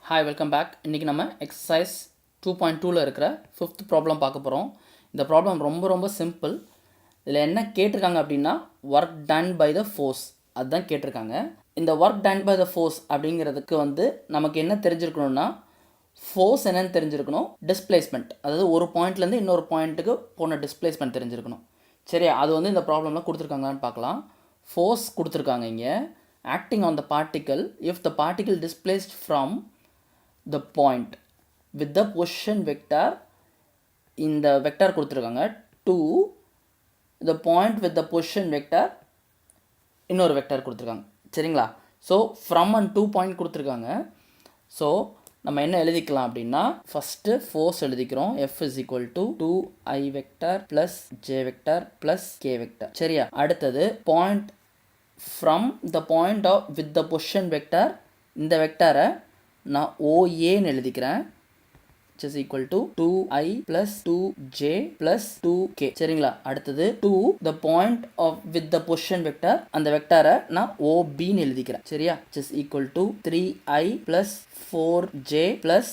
Hi welcome back. இன்றைக்கி நம்ம exercise 2.2ல் இருக்கிற 5th ப்ராப்ளம் பார்க்க போகிறோம். இந்த ப்ராப்ளம் ரொம்ப சிம்பிள். இதில் என்ன கேட்டிருக்காங்க அப்படின்னா work done by the force அதுதான் கேட்டிருக்காங்க. இந்த work done by the force அப்படிங்கிறதுக்கு நமக்கு என்ன தெரிஞ்சிருக்கணும்னா ஃபோர்ஸ் என்னன்னு தெரிஞ்சிருக்கணும், டிஸ்பிளேஸ்மெண்ட் அதாவது ஒரு பாயிண்ட்லேருந்து இன்னொரு பாயிண்ட்டுக்கு போன டிஸ்பிளேஸ்மெண்ட் தெரிஞ்சிருக்கணும். சரி, அது இந்த ப்ராப்ளம்லாம் கொடுத்துருக்காங்கன்னு பார்க்கலாம். ஃபோர்ஸ் கொடுத்துருக்காங்க இங்கே. acting on the particle if the particle displaced from the point with the position vector இந்த வெக்டார் கொடுத்துருக்காங்க to the point with the position vector இன்னொரு வெக்டார் கொடுத்துருக்காங்க. சரிங்களா? ஸோ ஃப்ரம் அண்ட் 2 பாயிண்ட் கொடுத்துருக்காங்க. ஸோ நம்ம என்ன எழுதிக்கலாம் அப்படின்னா ஃபஸ்ட்டு ஃபோர்ஸ் எழுதிக்கிறோம். F is equal to 2i vector plus j vector plus k vector. சரியா? அடுத்தது point from the point of with the position vector இந்த வெக்டாரை நான் OAன்னு எழுதிக்கிறேன், which is equal to 2i plus 2j plus 2k. சரிங்களா? அடுத்தது to the point of with the position vector அந்த வெக்டாரை நான் OBன்னு எழுதிக்கிறேன். சரியா? which is equal to 3i plus 4j plus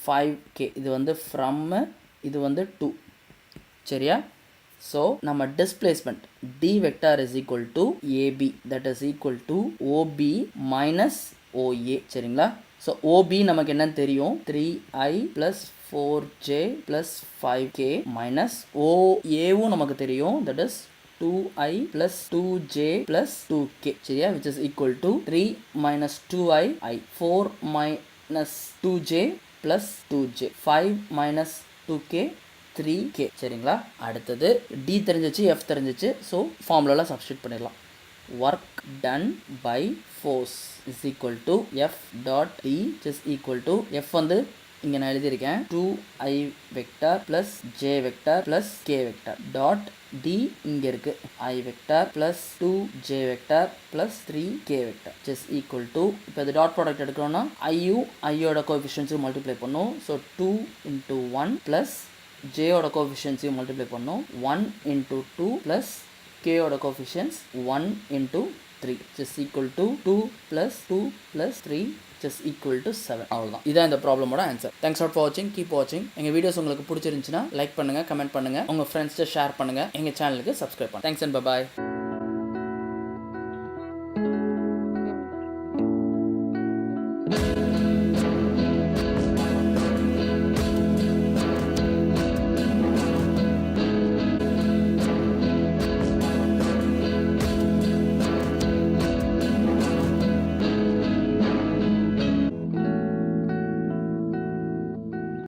5k. இது from இது 2. சரியா? So நம்ம displacement d vector is equal to AB, that is equal to OB minus OA. சரிங்களா? ஸோ OB நமக்கு என்னன்னு தெரியும், 3i plus 4j plus 5k minus OAவும் நமக்கு தெரியும், that is 2i plus 2j plus 2k. சரியா? which is equal to 3 minus 2i, 4 minus 2j plus 2j, 5 minus 2k, 3k. சரிங்களா? அடுத்தது D தெரிஞ்சிச்சு, F தெரிஞ்சிச்சு. ஸோ ஃபார்முலாவில் சப்ஸ்டியூட் பண்ணிடலாம். Work done by force is equal to F dot D is equal to F இங்கே நான் எழுதியிருக்கேன் 2i vector plus J vector plus K vector dot D இங்கே இருக்குது i vector plus 2j vector plus 3k vector is equal to இப்போ இது dot product எடுக்கிறோன்னா ஐயோட கோஎஃபிஷியன்ஸையும் மல்டிப்ளை பண்ணும். ஸோ 2 into 1 ப்ளஸ் ஜேயோட கோஎஃபிஷியன்ஸையும் மல்டிப்ளை பண்ணோம், 1 into 2 ப்ளஸ் கேயோட coefficients 1 into 3 is equal to 2 plus 2 plus 3 is equal to 7. அவ்வளோதான். இதான் இந்த ப்ராப்ளமோட ஆன்சர். தேங்க்ஸ் ஃபார் வாட்சிங். கீப் வாட்சிங். எங்கள் வீடியோஸ் உங்களுக்கு பிடிச்சிருந்துச்சுன்னா லைக் பண்ணுங்கள், கமெண்ட் பண்ணுங்கள், உங்கள் ஃப்ரெண்ட்ஸ்ட்டு ஷேர் பண்ணுங்கள், எங்கள் சேனலுக்கு சப்ஸ்கிரைப் பண்ணுங்கள். Thanks and by.